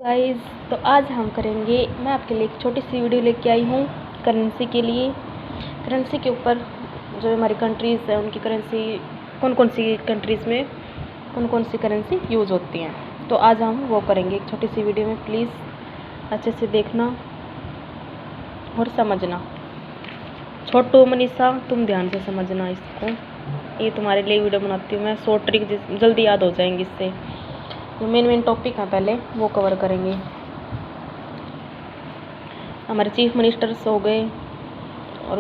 Guys, तो आज हम करेंगे। मैं आपके लिए एक छोटी सी वीडियो लेके आई हूँ करेंसी के लिए। करेंसी के ऊपर जो हमारी कंट्रीज़ है उनकी करेंसी, कौन कौन सी कंट्रीज़ में कौन कौन सी करेंसी यूज़ होती हैं, तो आज हम वो करेंगे एक छोटी सी वीडियो में। प्लीज़ अच्छे से देखना और समझना। छोटू मनीषा, तुम ध्यान से समझना इसको। ये तुम्हारे लिए वीडियो बनाती हूँ मैं, शॉर्ट ट्रिक जल्दी याद हो जाएंगी इससे। जो मेन टॉपिक है पहले वो कवर करेंगे। हमारे चीफ मिनिस्टर्स हो गए और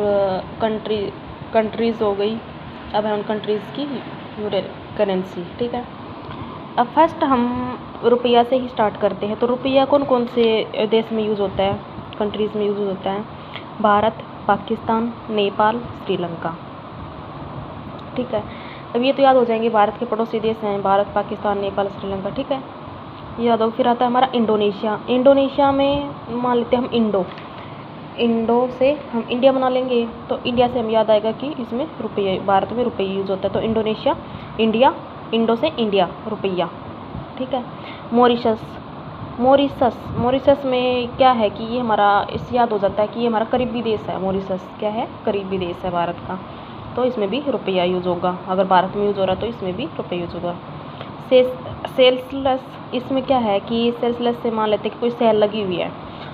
कंट्रीज़ हो गई। अब है उन कंट्रीज़ की करेंसी, ठीक है। अब फर्स्ट हम रुपया से ही स्टार्ट करते हैं। तो रुपया कौन कौन से देश में यूज़ होता है, कंट्रीज़ में यूज़ होता है? भारत, पाकिस्तान, नेपाल, श्रीलंका, ठीक है। अब ये तो याद हो जाएंगे, भारत के पड़ोसी देश हैं भारत, पाकिस्तान, नेपाल, श्रीलंका, ठीक है, याद हो। फिर आता है हमारा इंडोनेशिया। इंडोनेशिया में मान लेते हैं हम इंडो से हम इंडिया बना लेंगे, तो इंडिया से हम याद आएगा कि इसमें रुपये, भारत में रुपये यूज़ होता है। तो इंडोनेशिया, इंडिया, इंडो से इंडिया, रुपया, ठीक है। मॉरिशस में क्या है कि ये हमारा, इससे याद हो जाता है कि ये हमारा करीबी देश है। मॉरिशस क्या है? करीबी देश है भारत का, तो इसमें भी रुपया यूज़ होगा। अगर भारत में यूज़ हो रहा है तो इसमें भी रुपया यूज़ होगा। सेल्सलेस, इसमें क्या है कि सेल्सलेस से मान लेते हैं कि कोई सेल लगी हुई है,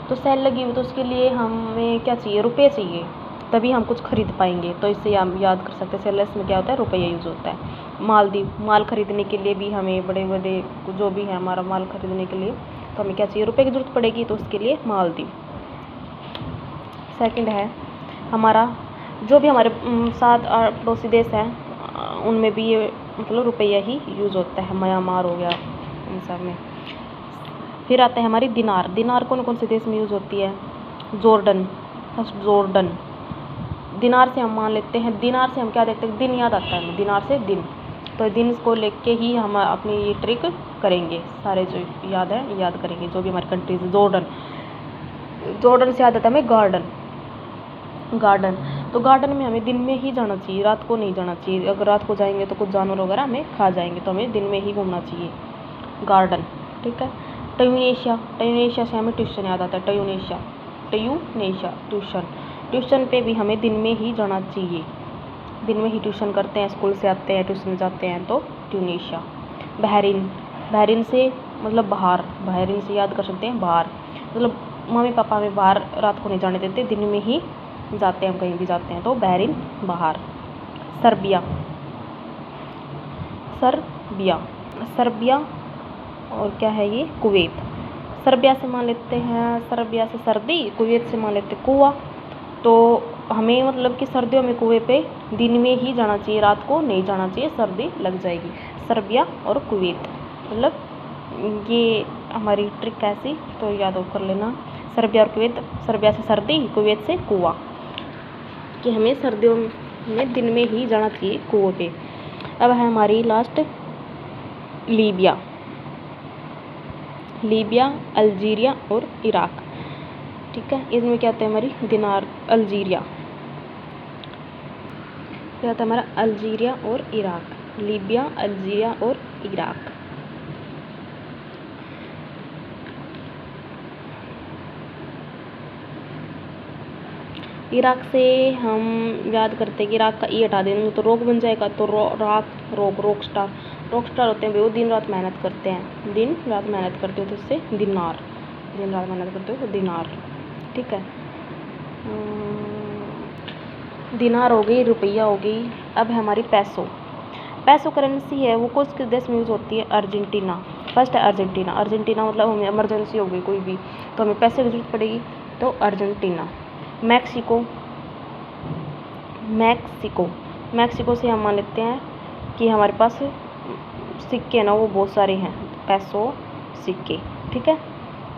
तो सेल लगी हुई तो उसके लिए हमें क्या चाहिए? रुपये चाहिए, तभी हम कुछ खरीद पाएंगे। तो इससे हम याद कर सकते हैं सेललेस में क्या होता है? रुपया यूज़ होता है। मालदीव, माल खरीदने के लिए भी हमें बड़े बड़े जो भी है हमारा माल खरीदने के लिए, तो हमें क्या चाहिए? रुपये की ज़रूरत पड़ेगी, तो उसके लिए मालदीव। सेकंड है हमारा, जो भी हमारे 7 पड़ोसी देश हैं उनमें भी ये मतलब रुपया ही यूज़ होता है। म्यांमार हो गया, इन सब में। फिर आता है हमारी दिनार। दिनार कौन कौन से देश में यूज़ होती है? Jordan, first Jordan. दिनार से हम मान लेते हैं, दिनार से हम क्या देखते हैं? दिन याद आता है, दिनार से दिन। तो दिन को लेके ही हम अपनी ये ट्रिक करेंगे। सारे जो याद है याद करेंगे, जो भी हमारी कंट्रीज। जॉर्डन से याद आता है हमें गार्डन। तो गार्डन में हमें दिन में ही जाना चाहिए, रात को नहीं जाना चाहिए। अगर रात को जाएंगे तो कुछ जानवर वगैरह हमें खा जाएंगे, तो हमें दिन में ही घूमना चाहिए, गार्डन, ठीक है। ट्यूनेशिया से हमें ट्यूशन याद आता है। ट्यूनेशिया ट्यूशन पे भी हमें दिन में ही जाना चाहिए। दिन में ही ट्यूशन करते हैं, स्कूल से आते हैं, ट्यूशन जाते हैं, तो ट्यूनेशिया। बहरीन से मतलब बाहर, बहरीन से याद कर सकते हैं बाहर, मतलब मम्मी पापा हमें बाहर रात को नहीं जाने देते, दिन में ही जाते हैं, हम कहीं भी जाते हैं, तो बहरीन बाहर। सर्बिया और क्या है ये? कुवैत। सर्बिया से मान लेते हैं, सर्बिया से सर्दी, कुवैत से मान लेते हैं कुआं। तो हमें मतलब कि सर्दियों में कुएं पे दिन में ही जाना चाहिए, रात को नहीं जाना चाहिए, सर्दी लग जाएगी। सर्बिया और कुवैत, मतलब ये हमारी ट्रिक ऐसी, तो याद कर लेना। सर्बिया और कुवैत, सर्बिया से सर्दी, कुवैत से कुआं, कि हमें सर्दियों में दिन में ही जाना चाहिए कुओं पे। अब है हमारी लास्ट लीबिया, अल्जीरिया और इराक, ठीक है। इसमें क्या होता है? हमारी दिनार। अल्जीरिया क्या होता है हमारा? अल्जीरिया और इराक। लीबिया, अल्जीरिया और इराक। इराक से हम याद करते हैं कि इराक का ई हटा देंगे तो रोक बन जाएगा, तो रॉक स्टार होते हैं वो दिन रात मेहनत करते हो, तो इससे दिन रात मेहनत करते हो, तो दिनार, ठीक है। दिनार हो गई, रुपया हो गई। अब है हमारी पैसो करेंसी है, वो किस देश में यूज़ होती है? अर्जेंटीना। फर्स्ट है अर्जेंटीना मतलब हमें इमरजेंसी हो गई कोई भी, तो हमें पैसे की जरूरत पड़ेगी, तो अर्जेंटीना। मैक्सिको से हम मान लेते हैं कि हमारे पास सिक्के ना वो बहुत सारे हैं, पैसो सिक्के, ठीक है।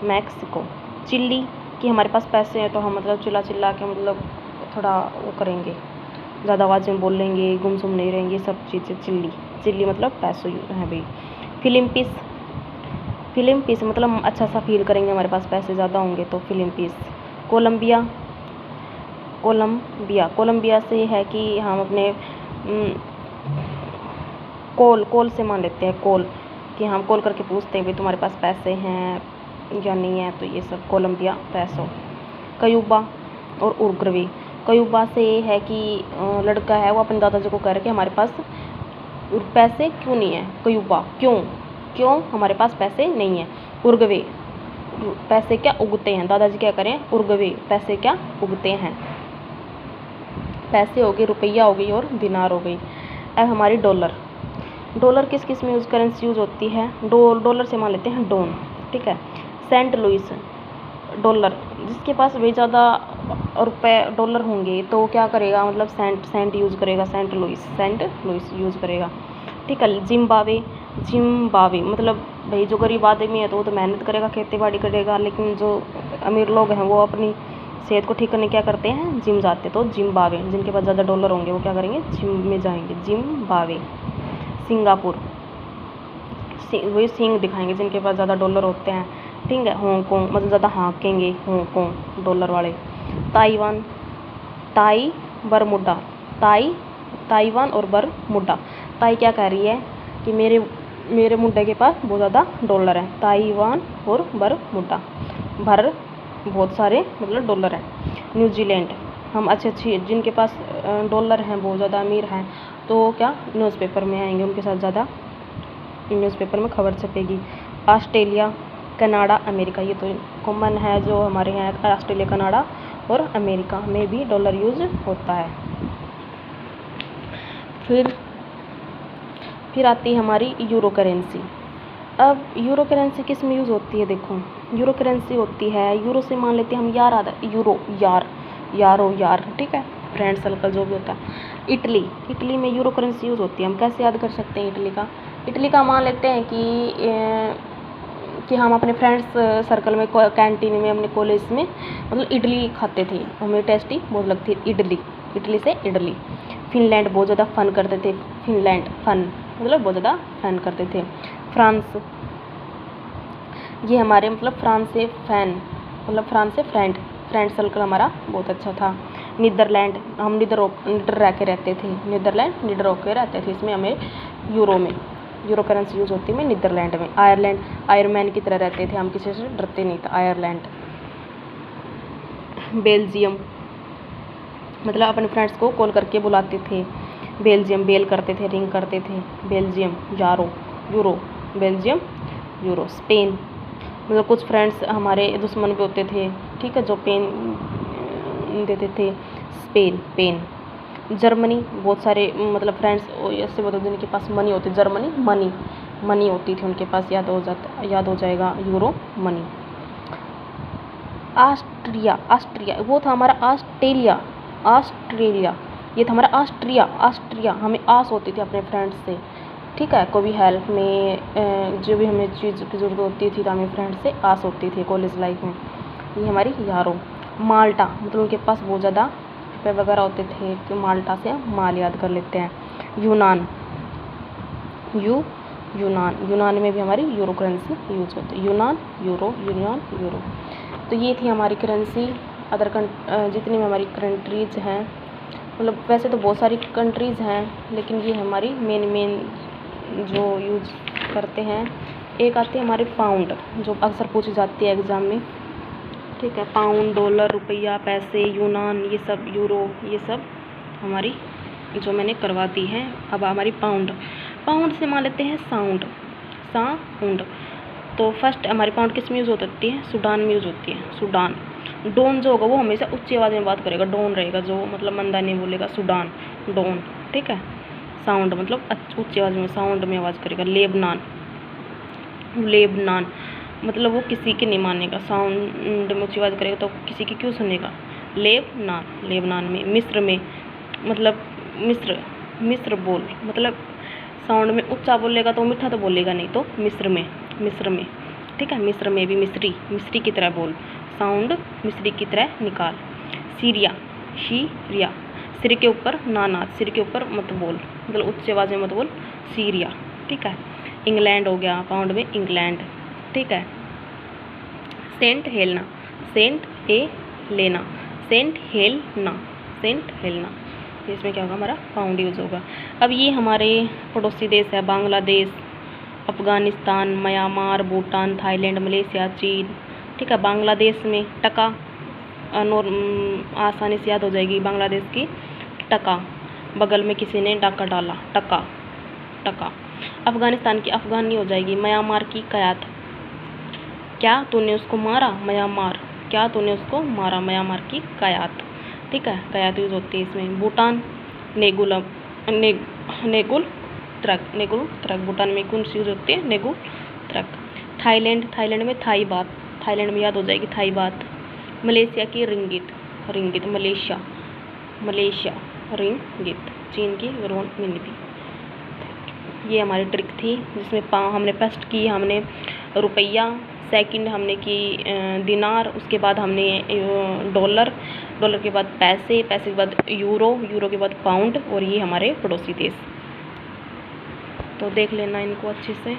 मैक्सिको। चिल्ली, कि हमारे पास पैसे हैं तो हम मतलब चिल्ला के मतलब थोड़ा वो करेंगे, ज़्यादा आवाज़ में बोल लेंगे, गुमसुम नहीं रहेंगे, सब चीज़ें। चिल्ली मतलब पैसों है भाई। फिल्म पीस मतलब अच्छा सा फील करेंगे, हमारे पास पैसे ज़्यादा होंगे, तो फिल्म पीस। कोलंबिया से है कि हम अपने कॉल से मान लेते हैं, कि हम कॉल करके पूछते हैं भाई तुम्हारे पास पैसे हैं, या नहीं है, तो ये सब कोलंबिया पेसो। क्यूबा और उरुग्वे। क्यूबा से ये है कि लड़का है वो अपने दादाजी को कह रहा है कि हमारे पास पैसे क्यों नहीं है। क्यूबा क्यों हमारे पास पैसे नहीं है। उरुग्वे पैसे क्या उगते हैं, दादाजी क्या करें, उरुग्वे पैसे क्या उगते हैं। पैसे हो गए, रुपया हो गई और दिनार हो गई। अब हमारी डॉलर किस किस में करेंसी यूज होती है। डॉलर से मान लेते हैं डॉन, ठीक है। सेंट लुइस डॉलर, जिसके पास वे ज़्यादा रुपए डॉलर होंगे तो क्या करेगा, मतलब सेंट यूज़ करेगा, सेंट लुइस यूज़ करेगा, ठीक है। जिम्बाब्वे मतलब भाई जो गरीब आदमी है तो वो तो मेहनत करेगा, खेती बाड़ी करेगा, लेकिन जो अमीर लोग हैं वो अपनी सेहत को ठीक करने क्या करते हैं, जिम जाते। तो जिम्बाब्वे, जिनके पास ज़्यादा डॉलर होंगे वो क्या करेंगे, जिम में जाएंगे, जिम्बाब्वे। सिंगापुर वही सिंग दिखाएंगे जिनके पास ज़्यादा डॉलर होते हैं, ठीक है। हांगकांग मतलब ज़्यादा हाँकेंगे, हांगकांग डॉलर वाले। ताइवान और बरमुडा। ताई क्या कह रही है कि मेरे मुंडे के पास बहुत ज़्यादा डॉलर है, ताइवान और बरमुडा। बहुत सारे मतलब डॉलर हैं। न्यूजीलैंड, हम अच्छी जिनके पास डॉलर हैं, बहुत ज़्यादा अमीर हैं, तो क्या न्यूज़पेपर में आएंगे, उनके साथ ज़्यादा न्यूज़पेपर में खबर छपेगी। ऑस्ट्रेलिया, कनाडा, अमेरिका, ये तो कॉमन है जो हमारे यहाँ ऑस्ट्रेलिया, कनाडा और अमेरिका में भी डॉलर यूज होता है। फिर आती है हमारी यूरो करेंसी। अब यूरो करेंसी किस में यूज़ होती है, देखो यूरो करेंसी होती है, यूरो से मान लेते हैं हम यार आता है, यूरो यार, ठीक है, फ्रेंड सर्कल जो भी होता है। इटली में यूरो करेंसी यूज़ होती है। हम कैसे याद कर सकते हैं इटली का मान लेते हैं कि हम अपने फ्रेंड्स सर्कल में कैंटीन में अपने कॉलेज में मतलब इडली खाते थे, हमें टेस्टी बहुत लगती है इडली से इडली। फिनलैंड बहुत ज़्यादा फन करते थे, मतलब बहुत ज़्यादा फन करते थे। फ्रांस, ये हमारे मतलब फ्रांस से फ्रेंड सर्कल हमारा बहुत अच्छा था। नीदरलैंड, हम निडर होके रहते थे, इसमें हमें यूरो करेंसी यूज़ होती है नीदरलैंड में। आयरलैंड की तरह रहते थे, हम किसी से डरते नहीं था, आयरलैंड। बेल्जियम, मतलब अपने फ्रेंड्स को कॉल करके बुलाते थे, बेल्जियम, बेल करते थे, रिंग करते थे, बेल्जियम। यूरो। स्पेन, मतलब कुछ फ्रेंड्स हमारे दुश्मन भी होते थे, ठीक है, जो पेन देते थे, पेन। जर्मनी, बहुत सारे मतलब फ्रेंड्स ऐसे बता देने के पास मनी होती, जर्मनी मनी होती थी उनके पास, याद हो जाएगा यूरो मनी। ऑस्ट्रिया वो था हमारा ऑस्ट्रेलिया, ये था हमारा ऑस्ट्रिया। हमें आस होती थी अपने फ्रेंड्स से, ठीक है, कोई भी हेल्प में जो भी हमें चीज़ की ज़रूरत होती थी तो हमें फ्रेंड्स से आस होती थी कॉलेज लाइफ में। ये हमारी यारो। माल्टा, मतलब उनके पास बहुत ज़्यादा रुपये वगैरह होते थे, तो माल्टा से हम माल याद कर लेते हैं। यूनान में भी हमारी यूरो करेंसी यूज होती है। यूनान यूरो। तो ये थी हमारी करेंसी। जितनी भी हमारी कंट्रीज़ हैं, मतलब वैसे तो बहुत सारी कंट्रीज़ हैं, लेकिन ये हमारी मेन जो यूज करते हैं। एक आती है हमारी पाउंड, जो अक्सर पूछी जाती है एग्ज़ाम में, ठीक है। पाउंड, डॉलर, रुपया, पैसे, यूनान, ये सब, यूरो, ये सब हमारी जो मैंने करवा दी है। अब हमारी पाउंड से मान लेते हैं साउंड। तो फर्स्ट हमारी पाउंड किस में यूज़ होती है, सूडान में यूज़ होती है, सूडान। डॉन जो होगा वो हमेशा ऊंची आवाज़ में बात करेगा, डॉन रहेगा, जो मतलब मंदा नहीं बोलेगा, सूडान, डॉन, ठीक है। साउंड मतलब ऊंची आवाज़ में, साउंड में आवाज़ करेगा। लेबनान मतलब वो किसी की नहीं मानेगा, साउंड में ऊंची आवाज़ करेगा तो किसी की क्यों सुनेगा, लेबनान में। मिस्र में मतलब मिस्र बोल, मतलब साउंड में ऊंचा बोलेगा तो मीठा तो बोलेगा नहीं, तो मिस्र में, ठीक है। मिस्र में भी मिस्री की तरह बोल, साउंड मिस्री की तरह निकाल। सीरिया, सिर के ऊपर नाना, सिर के ऊपर मत बोल, मतलब उच्च आवाज़ में मत बोल, सीरिया, ठीक है। इंग्लैंड हो गया पाउंड में, इंग्लैंड, ठीक है। सेंट हेलना, इसमें क्या होगा, हमारा पाउंड यूज़ होगा। अब ये हमारे पड़ोसी देश है Bangladesh, Afghanistan, Myanmar, Bhutan, Thailand, Malaysia, चीन। ठीक है, बांग्लादेश में टका आसानी से याद हो जाएगी, बांग्लादेश की टका, बगल में किसी ने डाका डाला, टका टका। अफ़गानिस्तान की अफ़गानी हो जाएगी, म्यांमार की कयात, क्या तूने उसको मारा, म्यांमार, क्या तूने उसको मारा, म्यांमार की कयात। ठीक है, कयात यूज़ होती है इसमें। भूटान नेगुल त्रक, भूटान में कौन सी यूज़ होती है, नेगुल त्रक। थाईलैंड में थाई बात, थाईलैंड में याद हो जाएगी थाई बात। मलेशिया की रिंगित, मलेशिया रिंगित। चीन की रुपये। ये हमारी ट्रिक थी जिसमें हमने फर्स्ट की हमने रुपया, सेकंड हमने की दिनार, उसके बाद हमने डॉलर के बाद पैसे के बाद यूरो के बाद पाउंड, और ये हमारे पड़ोसी देश। तो देख लेना इनको अच्छे से।